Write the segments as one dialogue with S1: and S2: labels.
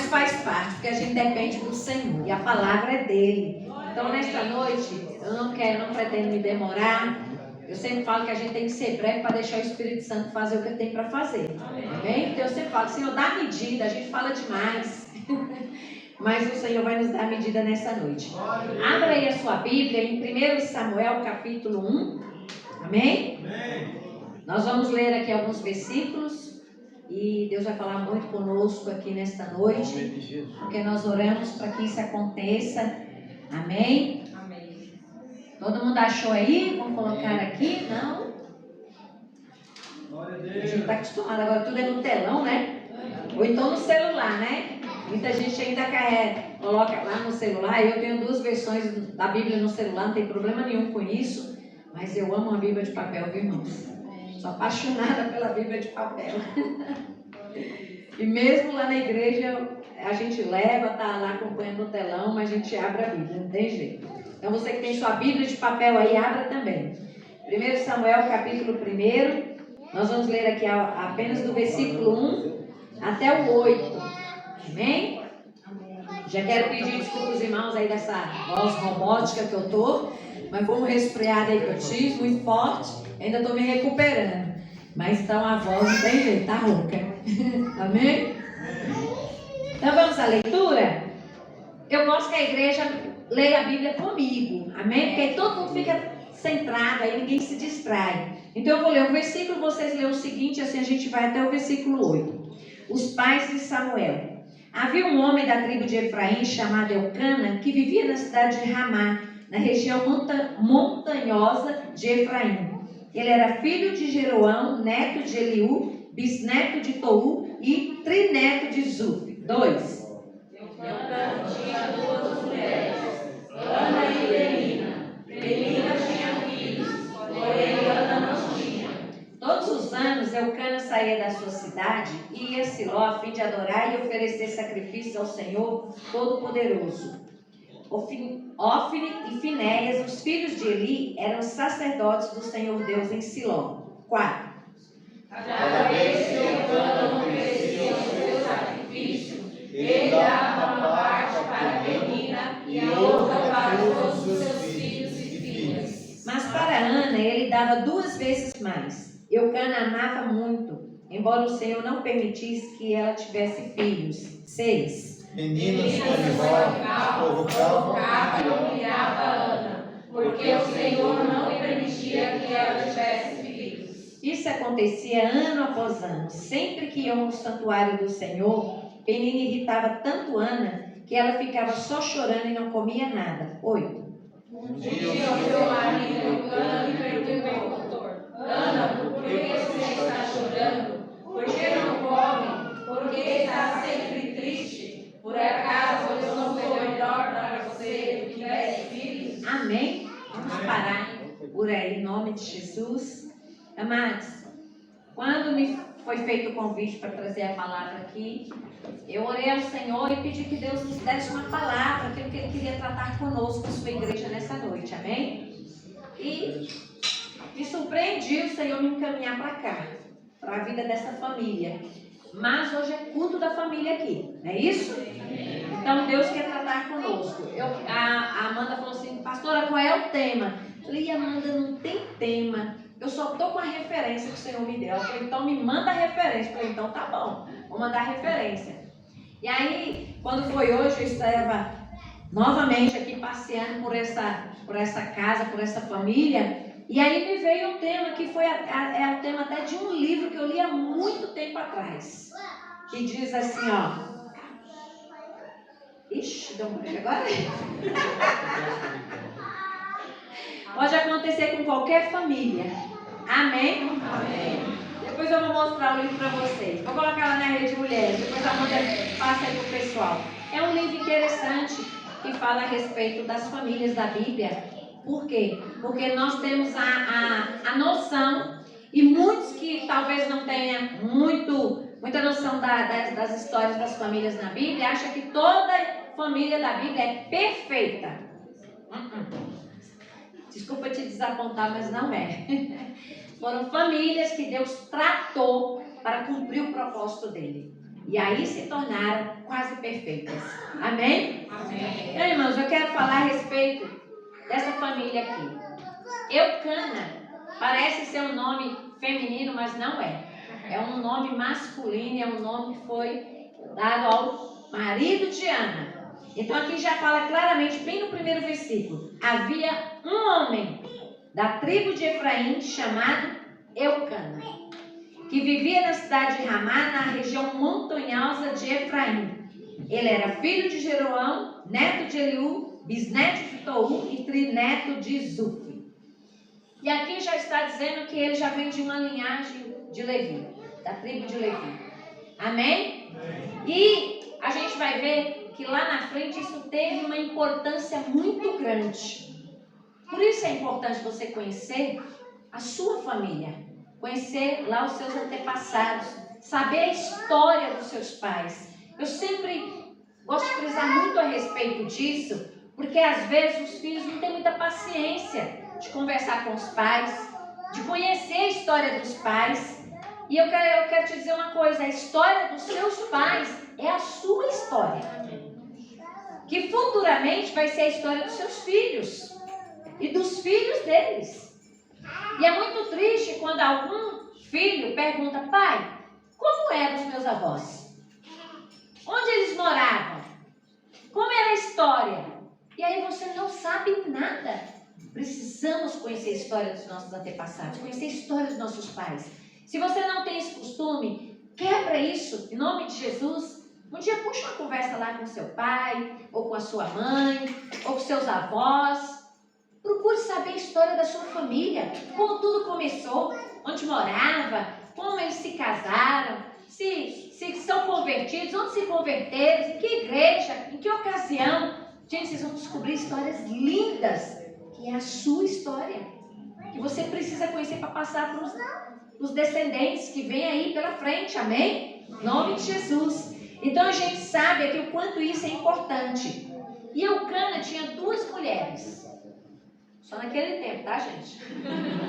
S1: faz parte, porque a gente depende do Senhor e a palavra é dele. Então, nesta noite, eu não pretendo me demorar. Eu sempre falo que a gente tem que ser breve para deixar o Espírito Santo fazer o que ele tem para fazer. Amém? Então, eu sempre falo, Senhor, dá medida, a gente fala demais. Mas o Senhor vai nos dar medida nessa noite. Abra aí a sua Bíblia em 1 Samuel, capítulo 1. Amém? Nós vamos ler aqui alguns versículos. E Deus vai falar muito conosco aqui nesta noite. Porque nós oramos para que isso aconteça. Amém? Todo mundo achou aí? Vamos colocar aqui? Não? A gente está acostumado, agora tudo é no telão, né? Ou então no celular, né? Muita gente ainda coloca lá no celular. Eu tenho 2 versões da Bíblia no celular, não tem problema nenhum com isso. Mas eu amo a Bíblia de papel, viu, irmãos? Sou apaixonada pela Bíblia de papel. E mesmo lá na igreja, a gente leva, tá lá acompanhando o telão, mas a gente abre a Bíblia, não tem jeito. Então você que tem sua Bíblia de papel aí, abra também. 1 Samuel, capítulo 1. Nós vamos ler aqui apenas do versículo 1 até o 8. Amém? Já quero pedir desculpa aos irmãos aí dessa voz robótica que eu tô. Mas foi um resfriado aí que eu tive, muito forte. Ainda tô me recuperando. Mas então a voz não tem jeito, tá rouca. Amém? Então vamos à leitura? Eu gosto que a igreja leia a Bíblia comigo. Amém? Porque aí todo mundo fica centrado, aí ninguém se distrai. Então eu vou ler o versículo, vocês lêem o seguinte, assim a gente vai até o versículo 8. Os pais de Samuel. Havia um homem da tribo de Efraim chamado Eucana, que vivia na cidade de Ramá, na região montanhosa de Efraim. Ele era filho de Jeroão, neto de Eliú, bisneto de Tou e trineto de Zuf. 2.
S2: Eucana tinha 2 mulheres, Ana e Penina. Penina tinha filhos, porém Ana não tinha.
S1: Todos os anos Eucana saía da sua cidade e ia a Siló a fim de adorar e oferecer sacrifícios ao Senhor Todo-Poderoso. Ofni e Finéias, os filhos de Eli, eram sacerdotes do Senhor Deus em Siló. 4.
S2: Cada vez que Eucana oferecia o seu sacrifício, ele dava uma parte para Penina e a outra para todos os seus filhos e filhas.
S1: Mas para Ana ele dava 2 vezes mais. Eucana amava muito, embora o Senhor não permitisse que ela tivesse filhos. 6.
S3: Meninas provocavam
S2: e humilhava Ana, porque o Senhor não permitia que ela tivesse filhos.
S1: Isso acontecia ano após ano. Sempre que iam ao santuário do Senhor, Penina irritava tanto Ana que ela ficava só chorando e não comia nada. 8.
S2: Um dia o seu marido Eucana lhe perguntou: Ana, por que você está chorando? Por que não come? Por que está sempre triste? Por acaso eu não sou melhor para você do que 10 filhos?
S1: Amém? Vamos parar por aí, em nome de Jesus. Amados, quando me foi feito o convite para trazer a palavra aqui, eu orei ao Senhor e pedi que Deus nos desse uma palavra, aquilo que Ele queria tratar conosco, com a sua igreja nessa noite. Amém? E me surpreendi o Senhor me encaminhar para cá, para a vida dessa família. Mas hoje é culto da família aqui, não é isso? Então Deus quer tratar conosco. A Amanda falou assim: pastora, qual é o tema? Eu falei: Amanda, não tem tema. Eu só estou com a referência que o Senhor me deu. Ela falou: então me manda a referência. Eu falei: então tá bom, vou mandar a referência. E aí, quando foi hoje, eu estava novamente aqui passeando por essa casa, por essa família. E aí me veio um tema que foi é o tema até de um livro que eu li há muito tempo atrás. Que diz assim, ó. Ixi, deu um beijo agora. Pode acontecer com qualquer família. Amém?
S2: Amém.
S1: Depois eu vou mostrar o livro para vocês. Vou colocar lá na Rede Mulheres. Depois a Amanda passa aí pro pessoal. É um livro interessante que fala a respeito das famílias da Bíblia. Por quê? Porque nós temos a noção, e muitos que talvez não tenham muita noção das histórias das famílias na Bíblia, acham que toda família da Bíblia é perfeita. Desculpa te desapontar, mas não é. Foram famílias que Deus tratou para cumprir o propósito dele. E aí se tornaram quase perfeitas. Amém?
S2: Amém.
S1: Então, irmãos, eu quero falar a respeito dessa família aqui. Eucana parece ser um nome feminino, mas não é. É um nome masculino, é um nome que foi dado ao marido de Ana. Então aqui já fala claramente, bem no primeiro versículo, havia um homem da tribo de Efraim chamado Eucana, que vivia na cidade de Ramá, na região montanhosa de Efraim. Ele era filho de Jeroão, neto de Eliú, bisneto de Tou e trineto de Zuf. E aqui já está dizendo que ele já vem de uma linhagem de Levi, da tribo de Levi. Amém? E a gente vai ver que lá na frente isso teve uma importância muito grande. Por isso é importante você conhecer a sua família, conhecer lá os seus antepassados, saber a história dos seus pais. Eu sempre gosto de frisar muito a respeito disso, porque às vezes os filhos não têm muita paciência de conversar com os pais, de conhecer a história dos pais. E eu quero te dizer uma coisa, a história dos seus pais é a sua história, que futuramente vai ser a história dos seus filhos e dos filhos deles. E é muito triste quando algum filho pergunta: pai, como eram os meus avós? Onde eles moravam? Como era a história? E aí você não sabe nada. Precisamos conhecer a história dos nossos antepassados, conhecer a história dos nossos pais. Se você não tem esse costume, quebra isso, em nome de Jesus. Um dia puxa uma conversa lá com seu pai, ou com a sua mãe, ou com seus avós. Procure saber a história da sua família, como tudo começou, onde morava, como eles se casaram, se são convertidos, onde se converteram, em que igreja, em que ocasião. Gente, vocês vão descobrir histórias lindas, que é a sua história, que você precisa conhecer para passar para os descendentes que vêm aí pela frente, amém? Em nome de Jesus. Então a gente sabe aqui o quanto isso é importante. E Eucana tinha 2 mulheres. Só naquele tempo, tá, gente?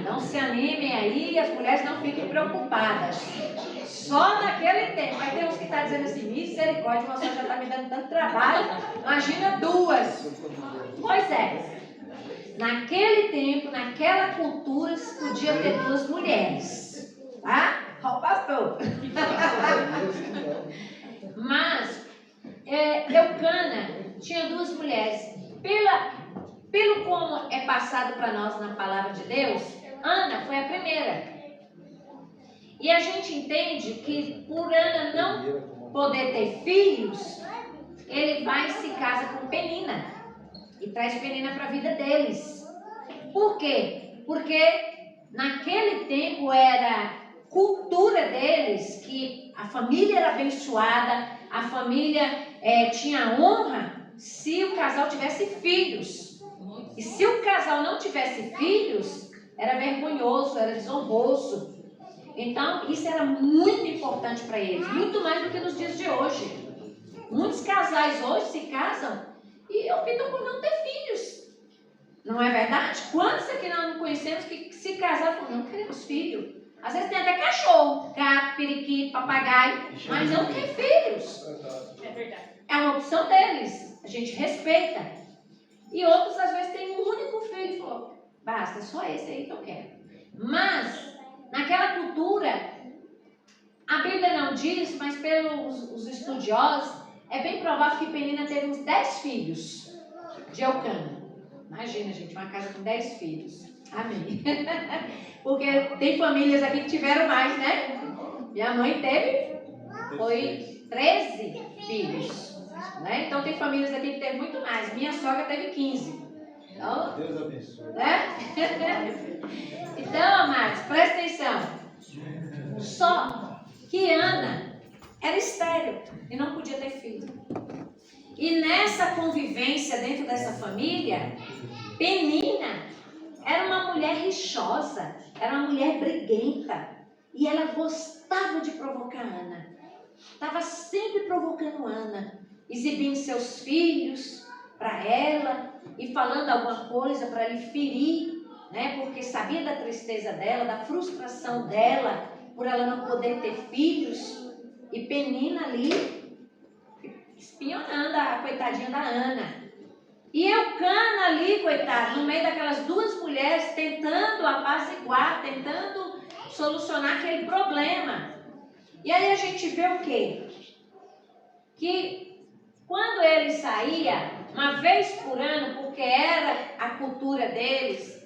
S1: Não se animem aí, as mulheres não fiquem preocupadas. Só naquele tempo. Vai ter uns que estão dizendo assim: misericórdia, você já está me dando tanto trabalho. Imagina 2. Pois é. Naquele tempo, naquela cultura, se podia ter 2 mulheres. Tá? Ó o pastor. Mas Eucana tinha 2 mulheres. Pelo como é passado para nós na palavra de Deus, Ana foi a primeira. E a gente entende que por Ana não poder ter filhos, ele vai e se casa com Penina e traz Penina para a vida deles. Por quê? Porque naquele tempo era cultura deles que a família era abençoada, a família tinha honra se o casal tivesse filhos. E se o casal não tivesse filhos, era vergonhoso, era desonroso. Então, isso era muito importante para eles, muito mais do que nos dias de hoje. Muitos casais hoje se casam e optam por não ter filhos. Não é verdade? Quantos aqui nós não conhecemos que se casaram e falaram: não queremos filho? Às vezes tem até cachorro, gato, periquito, papagaio, mas não quer filhos.
S2: É verdade.
S1: É uma opção deles, a gente respeita. E outros às vezes têm um único filho e falam: basta, só esse aí que eu quero. Mas, naquela cultura, a Bíblia não diz, mas pelos estudiosos, é bem provável que Penina teve uns 10 filhos de Eucana. Imagina, gente, uma casa com 10 filhos. Amém. Porque tem famílias aqui que tiveram mais, né? Minha mãe foi 13 filhos. Né? Então tem famílias aqui que teve muito mais. Minha sogra teve 15. Então,
S3: Deus abençoe.
S1: né? Então, amados, presta atenção. Só que Ana era estéril e não podia ter filho. E nessa convivência dentro dessa família, Penina era uma mulher rixosa, era uma mulher briguenta. E ela gostava de provocar Ana. Estava sempre provocando Ana, exibindo seus filhos para ela e falando alguma coisa para lhe ferir, né? Porque sabia da tristeza dela, da frustração dela por ela não poder ter filhos. E Penina ali, espionando a coitadinha da Ana. E Eucana ali, coitado, no meio daquelas duas mulheres, tentando apaziguar, tentando solucionar aquele problema. E aí a gente vê o quê? Que quando ele saía, uma vez por ano, porque era a cultura deles,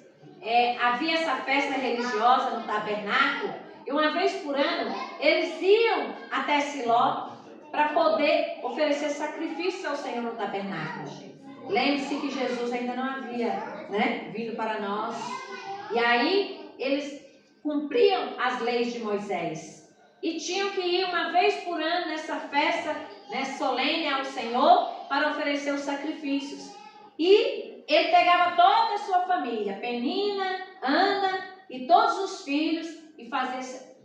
S1: havia essa festa religiosa no tabernáculo, e uma vez por ano, eles iam até Siló para poder oferecer sacrifício ao Senhor no tabernáculo. Lembre-se que Jesus ainda não havia, vindo para nós. E aí, eles cumpriam as leis de Moisés. E tinham que ir uma vez por ano nessa festa solene ao Senhor para oferecer os sacrifícios. E ele pegava toda a sua família, Penina, Ana e todos os filhos, e fazia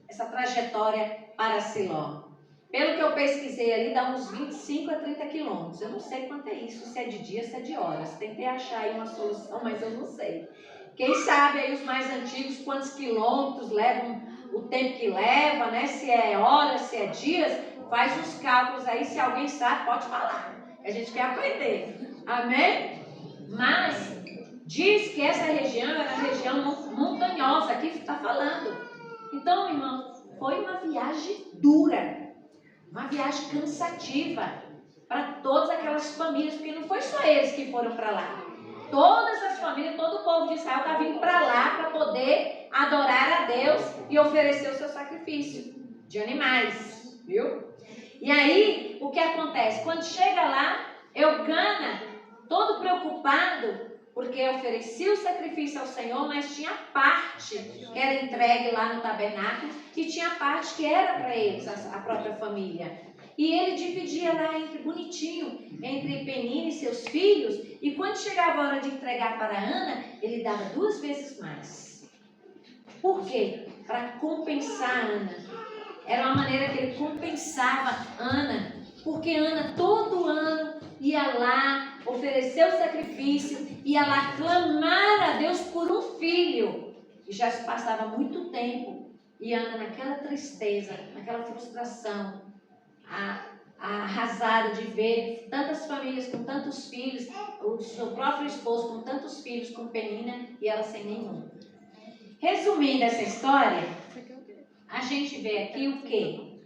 S1: essa trajetória para Siló. Pelo que eu pesquisei ali, dá uns 25 a 30 quilômetros. Eu não sei quanto é isso, se é de dia, se é de horas. Tentei achar aí uma solução, mas eu não sei. Quem sabe aí os mais antigos, quantos quilômetros levam, o tempo que leva, se é horas, se é dias, faz os cálculos aí, se alguém sabe, pode falar. A gente quer aprender. Amém? Mas diz que essa região era uma região montanhosa, aqui está falando. Então, irmão, foi uma viagem dura. Uma viagem cansativa para todas aquelas famílias, porque não foi só eles que foram para lá. Todas as famílias, todo o povo de Israel está vindo para lá para poder adorar a Deus e oferecer o seu sacrifício de animais, viu? E aí, o que acontece? Quando chega lá, Eucana, todo preocupado, porque oferecia o sacrifício ao Senhor, mas tinha parte que era entregue lá no tabernáculo e tinha parte que era para eles, a própria família. E ele dividia lá bonitinho, entre Penina e seus filhos, e quando chegava a hora de entregar para Ana, ele dava 2 vezes mais. Por quê? Para compensar a Ana. Era uma maneira que ele compensava Ana, porque Ana todo ano ia lá oferecer o sacrifício, ia lá clamar a Deus por um filho. E já se passava muito tempo, e Ana naquela tristeza, naquela frustração, arrasada de ver tantas famílias com tantos filhos, o seu próprio esposo com tantos filhos, com Penina, e ela sem nenhum. Resumindo essa história, a gente vê aqui o quê?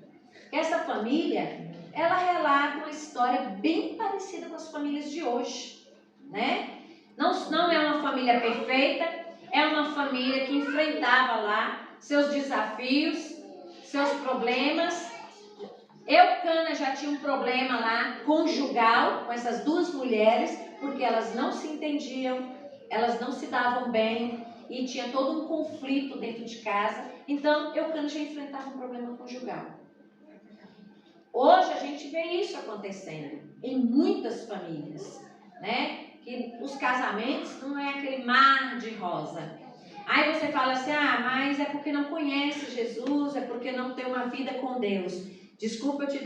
S1: Que essa família, ela relata uma história bem parecida com as famílias de hoje, Não é uma família perfeita, é uma família que enfrentava lá seus desafios, seus problemas. Eucana já tinha um problema lá conjugal com essas 2 mulheres, porque elas não se entendiam, elas não se davam bem e tinha todo um conflito dentro de casa. Então, Eucana já enfrentava um problema conjugal. Hoje a gente vê isso acontecendo em muitas famílias, Que os casamentos não é aquele mar de rosa. Aí você fala assim, mas é porque não conhece Jesus, é porque não tem uma vida com Deus. Desculpa eu te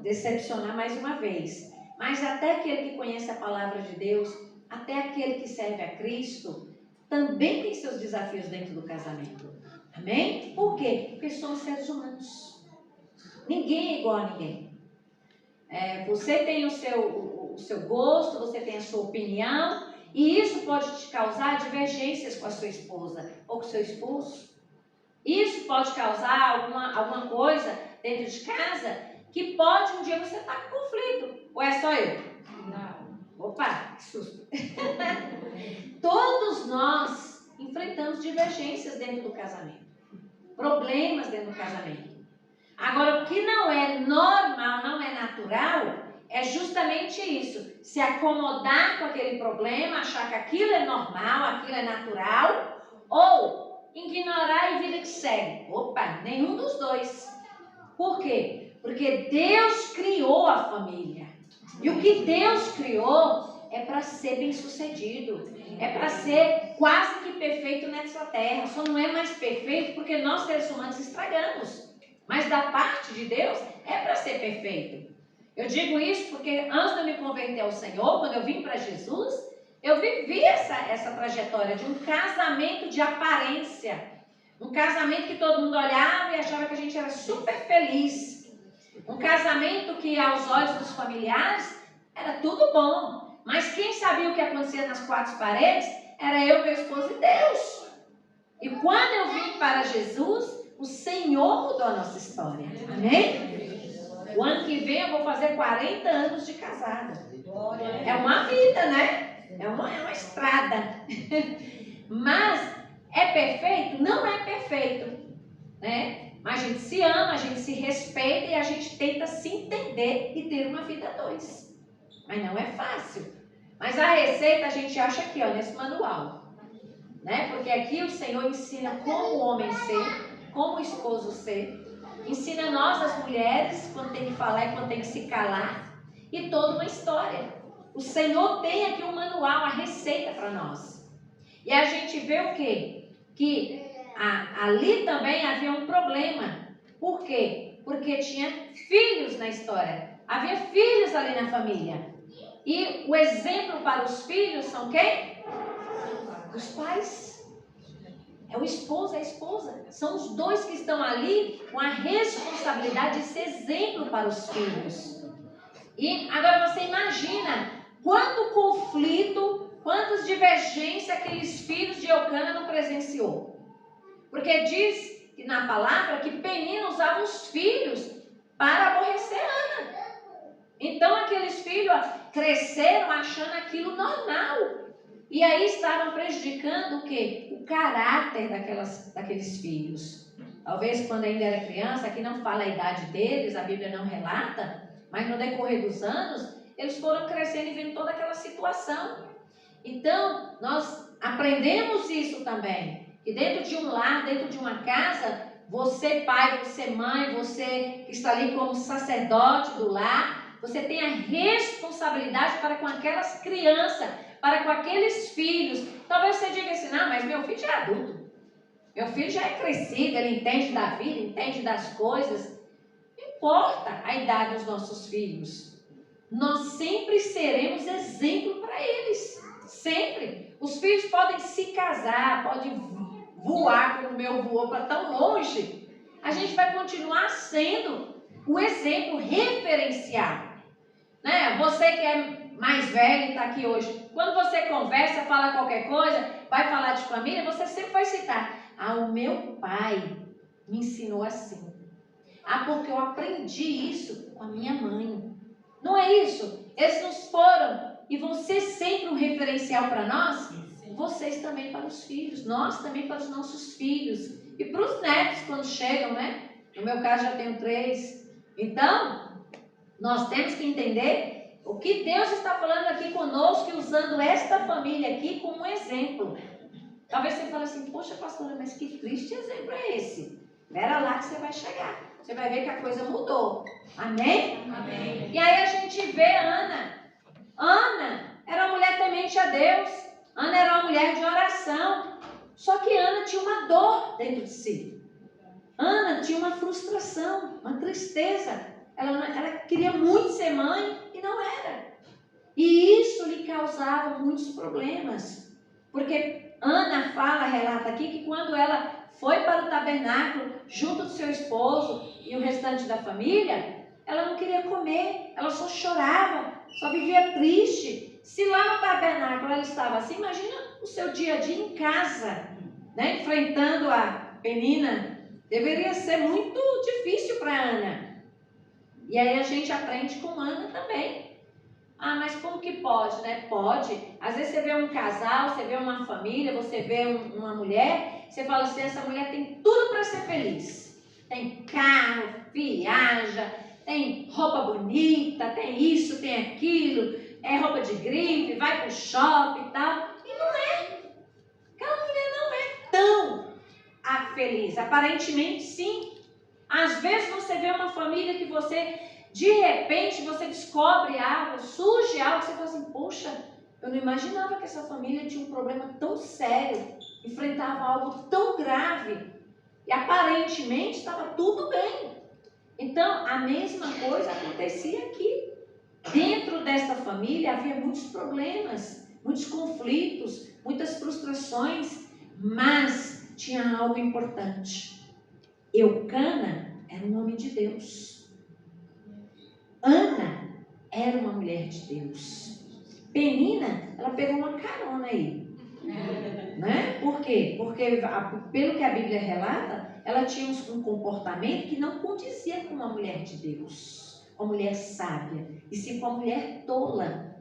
S1: decepcionar mais uma vez, mas até aquele que conhece a palavra de Deus, até aquele que serve a Cristo, também tem seus desafios dentro do casamento. Amém? Por quê? Porque somos seres humanos. Ninguém é igual a ninguém. Você tem o seu gosto, você tem a sua opinião, e isso pode te causar divergências com a sua esposa ou com o seu esposo. Isso pode causar alguma coisa dentro de casa que pode um dia você estar com conflito. Ou é só eu? Não. Opa, que susto. Todos nós enfrentamos divergências dentro do casamento. Problemas dentro do casamento. Agora, o que não é normal, não é natural, é justamente isso. Se acomodar com aquele problema, achar que aquilo é normal, aquilo é natural, ou ignorar e vida que segue. Opa, nenhum dos dois. Por quê? Porque Deus criou a família. E o que Deus criou é para ser bem sucedido. É para ser quase que perfeito nessa terra. Só não é mais perfeito porque nós seres humanos estragamos. Mas da parte de Deus é para ser perfeito. Eu digo isso porque antes de eu me converter ao Senhor, quando eu vim para Jesus, eu vivi essa trajetória de um casamento de aparência. Um casamento que todo mundo olhava e achava que a gente era super feliz. Um casamento que aos olhos dos familiares era tudo bom. Mas quem sabia o que acontecia nas quatro paredes era eu, meu esposo e Deus. E quando eu vim para Jesus, o Senhor mudou a nossa história. Amém? O ano que vem eu vou fazer 40 anos de casada. É uma vida, né? É uma estrada. Mas é perfeito? Não é perfeito, né? Mas a gente se ama, a gente se respeita e a gente tenta se entender e ter uma vida a dois. Mas não é fácil. Mas a receita a gente acha aqui, ó, nesse manual, né? Porque aqui o Senhor ensina como o homem ser, como o esposo ser, ensina nós as mulheres quando tem que falar e quando tem que se calar, e toda uma história. O Senhor tem aqui um manual, a receita para nós. E a gente vê o quê? Que ali também havia um problema. Por quê? Porque tinha filhos na história. Havia filhos ali na família. E o exemplo para os filhos são quem? Os pais. É o esposo, é a esposa. São os dois que estão ali com a responsabilidade de ser exemplo para os filhos. E agora você imagina quanto conflito, quantas divergências aqueles filhos de Eucana não presenciou. Porque diz que na palavra que Penina usava os filhos para aborrecer Ana. Então aqueles filhos cresceram achando aquilo normal. E aí estavam prejudicando o quê? O caráter daqueles filhos. Talvez quando ainda era criança, aqui não fala a idade deles, a Bíblia não relata, mas no decorrer dos anos, eles foram crescendo e vendo toda aquela situação. Então, nós aprendemos isso também, que dentro de um lar, dentro de uma casa, você pai, você mãe, você que está ali como sacerdote do lar, você tem a responsabilidade para com aquelas crianças, para com aqueles filhos. Talvez você diga assim, não, mas meu filho já é adulto, meu filho já é crescido, ele entende da vida, entende das coisas. Não importa a idade dos nossos filhos, nós sempre seremos exemplo para eles, sempre. Os filhos podem se casar, podem voar como o meu voou para tão longe, a gente vai continuar sendo o exemplo referencial, né? Você que é mais velho e está aqui hoje, quando você conversa, fala qualquer coisa, vai falar de família, você sempre vai citar, o meu pai me ensinou assim, porque eu aprendi isso com a minha mãe. Não é isso? Eles nos foram e vão ser sempre um referencial para nós, vocês também para os filhos, nós também para os nossos filhos e para os netos quando chegam, né? No meu caso já tenho 3. Então, nós temos que entender o que Deus está falando aqui conosco e usando esta família aqui como um exemplo. Talvez você fale assim, poxa pastora, mas que triste exemplo é esse? Espera lá que você vai chegar. Você vai ver que a coisa mudou. Amém?
S2: Amém.
S1: E aí a gente vê Ana. Ana era uma mulher temente a Deus. Ana era uma mulher de oração. Só que Ana tinha uma dor dentro de si. Ana tinha uma frustração, uma tristeza. Ela queria muito ser mãe e não era. E isso lhe causava muitos problemas. Porque Ana relata aqui que quando ela foi para o tabernáculo junto do seu esposo e o restante da família, ela não queria comer, ela só chorava, só vivia triste. Se lá no tabernáculo ela estava assim, imagina o seu dia a dia em casa, né, enfrentando a Penina. Deveria ser muito difícil para Ana. E aí a gente aprende com Ana também. Mas como que pode, né? Pode. Às vezes você vê um casal, você vê uma família, você vê uma mulher, você fala assim, essa mulher tem tudo para ser feliz. Tem carro, viaja, tem roupa bonita, tem isso, tem aquilo, é roupa de grife, vai pro shopping e tal. E não é. Aquela mulher não é tão feliz. Aparentemente sim. Às vezes você vê uma família que você... De repente você descobre algo, surge algo, você fala assim, poxa, eu não imaginava que essa família tinha um problema tão sério, enfrentava algo tão grave, e aparentemente estava tudo bem. Então, a mesma coisa acontecia aqui. Dentro desta família havia muitos problemas, muitos conflitos, muitas frustrações, mas tinha algo importante. Eucana era o nome de Deus. Ana era uma mulher de Deus. Penina, ela pegou uma carona aí. Né? Por quê? Porque, pelo que a Bíblia relata, ela tinha um comportamento que não condizia com uma mulher de Deus, uma mulher sábia, e sim com uma mulher tola.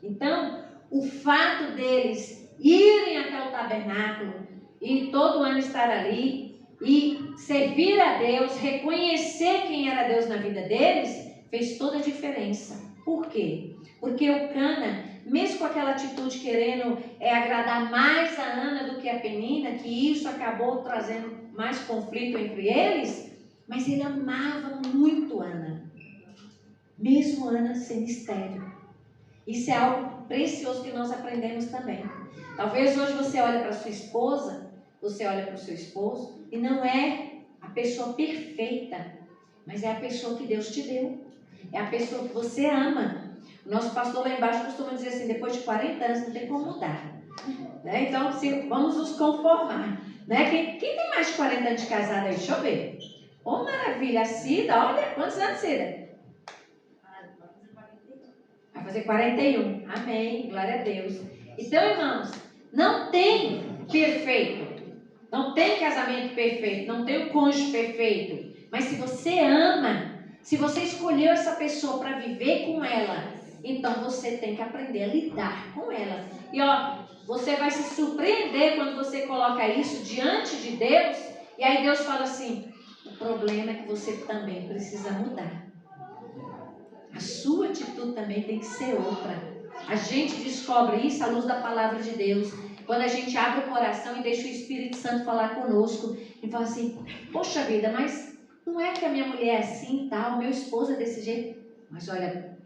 S1: Então, o fato deles irem até o tabernáculo e todo ano estar ali e servir a Deus, reconhecer quem era Deus na vida deles, fez toda a diferença. Por quê? Porque o Cana, mesmo com aquela atitude querendo agradar mais a Ana do que a Penina, que isso acabou trazendo mais conflito entre eles, mas ele amava muito Ana, mesmo Ana sendo estéril. Isso é algo precioso que nós aprendemos também. Talvez hoje você olhe para sua esposa, você olha para o seu esposo, e não é a pessoa perfeita, mas é a pessoa que Deus te deu. É a pessoa que você ama. O nosso pastor lá embaixo costuma dizer assim, depois de 40 anos não tem como mudar. Né? Então, vamos nos conformar. Né? Quem tem mais de 40 anos de casado aí? Deixa eu ver. Oh, maravilha. A Cida, olha, quantos anos, Cida? Vai fazer 41. Amém. Glória a Deus. Então, irmãos, não tem perfeito. Não tem casamento perfeito. Não tem o cônjuge perfeito. Mas se você ama, se você escolheu essa pessoa para viver com ela, então você tem que aprender a lidar com ela. E ó, você vai se surpreender quando você coloca isso diante de Deus. E aí Deus fala assim, o problema é que você também precisa mudar. A sua atitude também tem que ser outra. A gente descobre isso à luz da palavra de Deus. Quando a gente abre o coração e deixa o Espírito Santo falar conosco. E fala assim, poxa vida, mas não é que a minha mulher é assim e tal, meu esposo é desse jeito. Mas olha,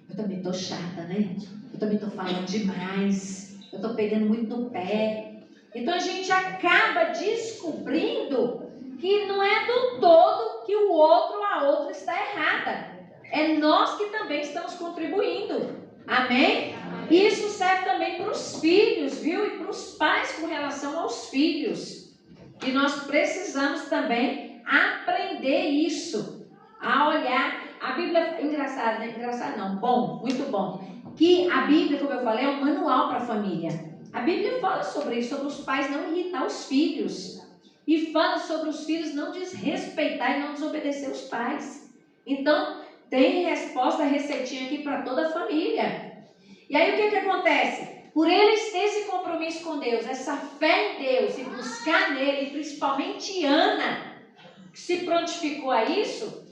S1: eu também estou chata, né? Eu também estou falando demais. Eu estou pegando muito no pé. Então a gente acaba descobrindo que não é do todo que o outro ou a outra está errada. É nós que também estamos contribuindo. Amém? Isso serve também para os filhos, viu? E para os pais com relação aos filhos. E nós precisamos também aprender isso. A olhar. A Bíblia, engraçado, né? Engraçado não, bom, muito bom. Que a Bíblia, como eu falei, é um manual para a família. A Bíblia fala sobre isso, sobre os pais não irritar os filhos. E fala sobre os filhos não desrespeitar e não desobedecer os pais. Então, tem resposta, receitinha aqui para toda a família. E aí o que acontece? Por eles terem esse compromisso com Deus, essa fé em Deus e buscar nele, principalmente Ana, que se prontificou a isso,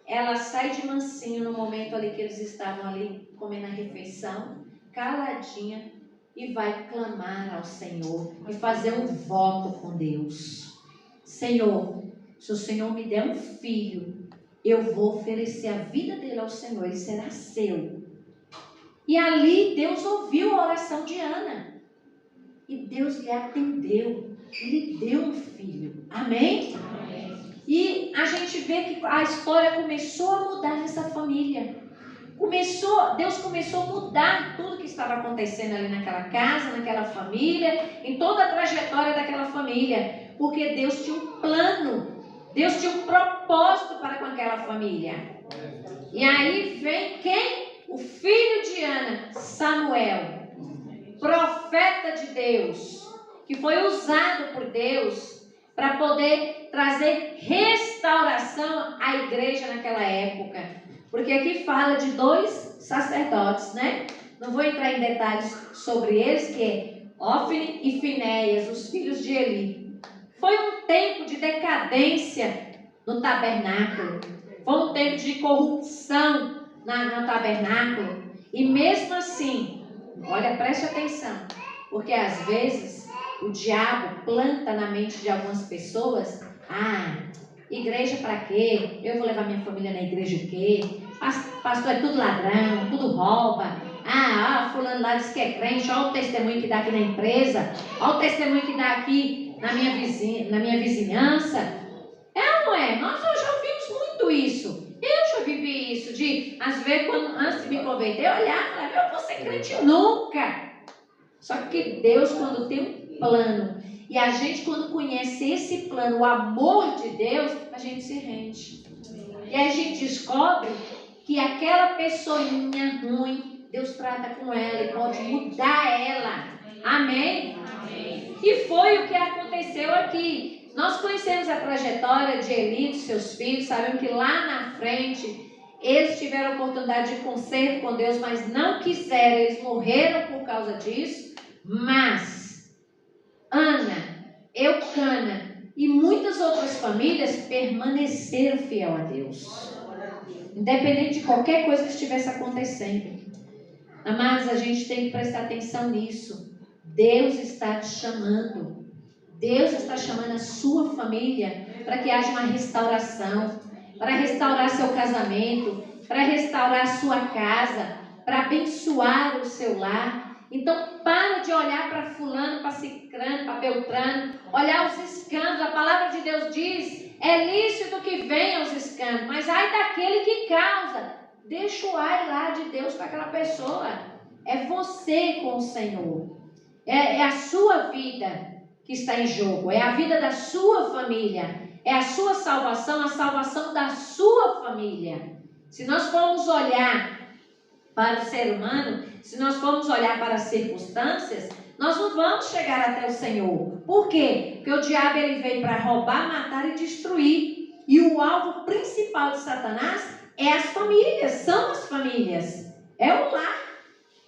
S1: ela sai de mansinho no momento ali que eles estavam ali comendo a refeição, caladinha, e vai clamar ao Senhor e fazer um voto com Deus. Senhor, se o Senhor me der um filho, eu vou oferecer a vida dele ao Senhor, ele será seu. E ali Deus ouviu a oração de Ana. E Deus lhe atendeu. Ele deu um filho. Amém? Amém. E a gente vê que a história começou a mudar nessa família. Deus começou a mudar tudo que estava acontecendo ali naquela casa, naquela família, em toda a trajetória daquela família. Porque Deus tinha um plano. Deus tinha um propósito para com aquela família. E aí vem quem? O filho de Ana, Samuel, profeta de Deus, que foi usado por Deus para poder trazer restauração à igreja naquela época. Porque aqui fala de 2 sacerdotes, né? Não vou entrar em detalhes sobre eles, que é Ófine e Finéias, os filhos de Eli. Foi um tempo de decadência no tabernáculo. Foi um tempo de corrupção no tabernáculo. E mesmo assim, olha, preste atenção, porque às vezes o diabo planta na mente de algumas pessoas, igreja para quê? Eu vou levar minha família na igreja o quê? Pastor é tudo ladrão, tudo rouba. Fulano lá diz que é crente, olha o testemunho que dá aqui na empresa, olha o testemunho que dá aqui na minha vizinhança. É ou não é? Nós já ouvimos muito isso. Eu já vivi isso, às vezes, antes de me converter, eu olhava e falava, eu vou ser crente nunca. Só que Deus, quando tem um plano, e a gente, quando conhece esse plano, o amor de Deus, a gente se rende. E a gente descobre que aquela pessoinha ruim, Deus trata com ela e pode mudar ela. Amém?
S2: Amém.
S1: E foi o que aconteceu aqui. Nós conhecemos a trajetória de Eli e de seus filhos, sabemos que lá na frente eles tiveram a oportunidade de conserto com Deus, mas não quiseram, eles morreram por causa disso. Mas Ana, Eucana e muitas outras famílias permaneceram fiel a Deus, independente de qualquer coisa que estivesse acontecendo. Amados, a gente tem que prestar atenção nisso. Deus está te chamando. Deus está chamando a sua família para que haja uma restauração, para restaurar seu casamento, para restaurar a sua casa, para abençoar o seu lar. Então, para de olhar para fulano, para cicrano, para beltrano, olhar os escândalos. A palavra de Deus diz, é lícito que venham os escândalos, mas ai daquele que causa. Deixa o ai lá de Deus para aquela pessoa. É você com o Senhor. É a sua vida que está em jogo. É a vida da sua família. É a sua salvação, a salvação da sua família. Se nós formos olhar para o ser humano, se nós formos olhar para as circunstâncias, nós não vamos chegar até o Senhor. Por quê? Porque o diabo ele veio para roubar, matar e destruir. E o alvo principal de Satanás é as famílias, são as famílias, é o lar.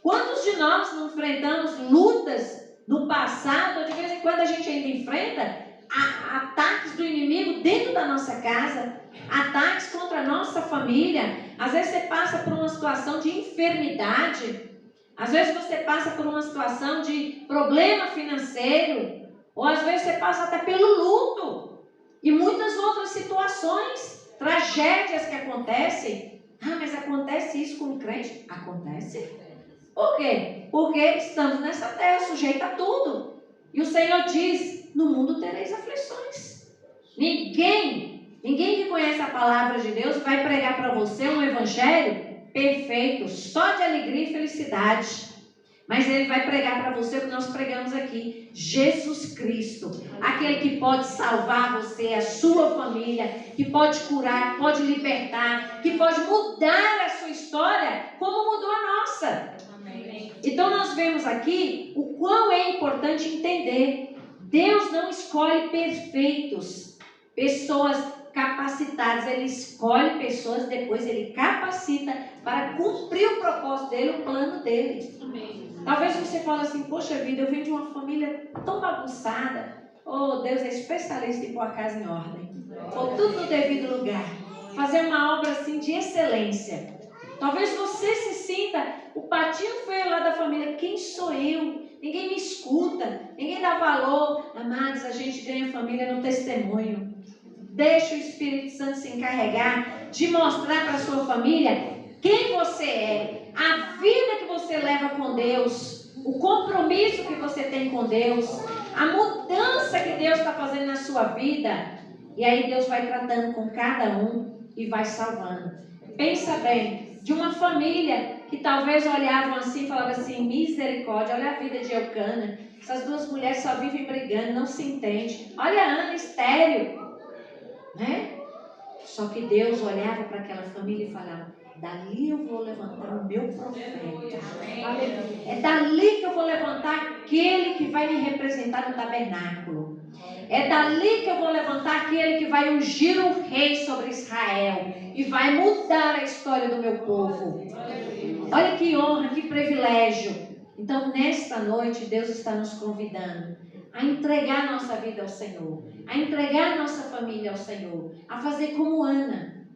S1: Quantos de nós não enfrentamos lutas no passado, de vez em quando a gente ainda enfrenta ataques do inimigo dentro da nossa casa, ataques contra a nossa família. Às vezes você passa por uma situação de enfermidade, às vezes você passa por uma situação de problema financeiro, ou às vezes você passa até pelo luto, e muitas outras situações, tragédias que acontecem. Mas acontece isso com o crente? Acontece. Por quê? Porque estamos nessa terra, sujeita a tudo. E o Senhor diz, no mundo tereis aflições. Ninguém que conhece a palavra de Deus vai pregar para você um evangelho perfeito, só de alegria e felicidade. Mas ele vai pregar para você o que nós pregamos aqui, Jesus Cristo, aquele que pode salvar você, a sua família, que pode curar, pode libertar, que pode mudar a sua história como mudou a nossa.
S2: Amém.
S1: Então nós vemos aqui o quão é importante entender, Deus não escolhe perfeitos, pessoas capacitadas, ele escolhe pessoas, depois ele capacita para cumprir o propósito dele, o plano dele.
S2: Amém.
S1: Talvez você fale assim, poxa vida, eu venho de uma família tão bagunçada. Oh, Deus é especialista em pôr a casa em ordem. Pôr tudo no devido lugar. Fazer uma obra assim de excelência. Talvez você se sinta o patinho feio lá da família. Quem sou eu? Ninguém me escuta. Ninguém dá valor. Amados, a gente ganha família no testemunho. Deixa o Espírito Santo se encarregar de mostrar para a sua família quem você é, a vida que você leva com Deus, o compromisso que você tem com Deus, a mudança que Deus está fazendo na sua vida. E aí Deus vai tratando com cada um e vai salvando. Pensa bem, de uma família que talvez olhavam assim e falavam assim, misericórdia, olha a vida de Eucana, essas duas mulheres só vivem brigando, não se entendem. Olha a Ana, estéril, né? Só que Deus olhava para aquela família e falava, dali eu vou levantar o meu profeta. É dali que eu vou levantar aquele que vai me representar no tabernáculo. É dali que eu vou levantar aquele que vai ungir o rei sobre Israel e vai mudar a história do meu povo. Olha que honra, que privilégio. Então nesta noite Deus está nos convidando a entregar nossa vida ao Senhor, a entregar nossa família ao Senhor, a fazer como Ana,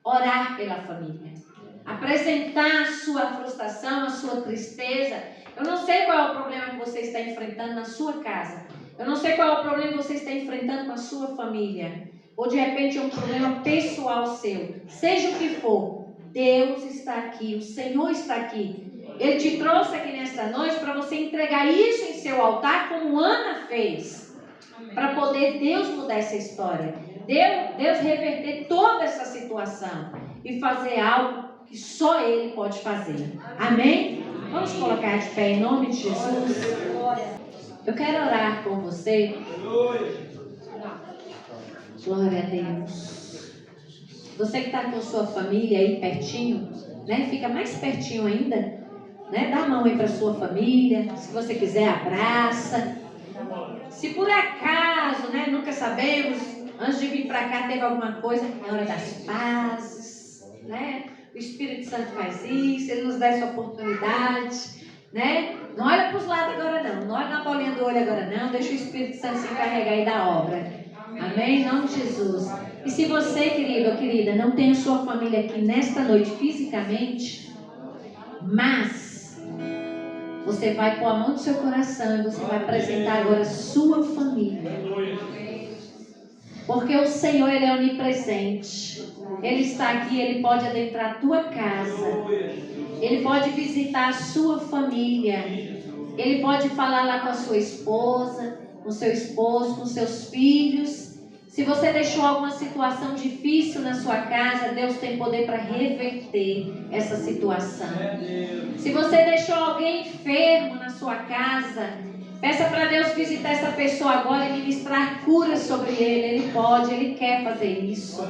S1: orar pela família, apresentar a sua frustração, a sua tristeza. Eu não sei qual é o problema que você está enfrentando na sua casa, eu não sei qual é o problema que você está enfrentando com a sua família, ou de repente é um problema pessoal seu, seja o que for, Deus está aqui, o Senhor está aqui. Ele te trouxe aqui nesta noite para você entregar isso em seu altar, como Ana fez, para poder Deus mudar essa história, Deus reverter toda essa situação e fazer algo que só Ele pode fazer. Amém? Vamos colocar de pé em nome de Jesus. Eu quero orar com você. Glória a Deus. Você que está com sua família aí pertinho, né? Fica mais pertinho ainda, né? Dá a mão aí para sua família. Se você quiser, abraça. Se por acaso, né? Nunca sabemos, antes de vir para cá teve alguma coisa, é hora das pazes, né? O Espírito Santo faz isso, ele nos dá essa oportunidade, né? Não olha para os lados agora não, não olha na bolinha do olho agora não, deixa o Espírito Santo se encarregar aí da obra. Amém? Em nome de Jesus. E se você, querido ou querida, não tem a sua família aqui nesta noite fisicamente, mas você vai pôr a mão no seu coração e você vai apresentar agora a sua família. Porque o Senhor, Ele é onipresente. Ele está aqui, Ele pode adentrar a tua casa. Ele pode visitar a sua família. Ele pode falar lá com a sua esposa, com seu esposo, com seus filhos. Se você deixou alguma situação difícil na sua casa, Deus tem poder para reverter essa situação. Se você deixou alguém enfermo na sua casa, peça para Deus visitar essa pessoa agora e ministrar cura sobre ele. Ele pode, Ele quer fazer isso.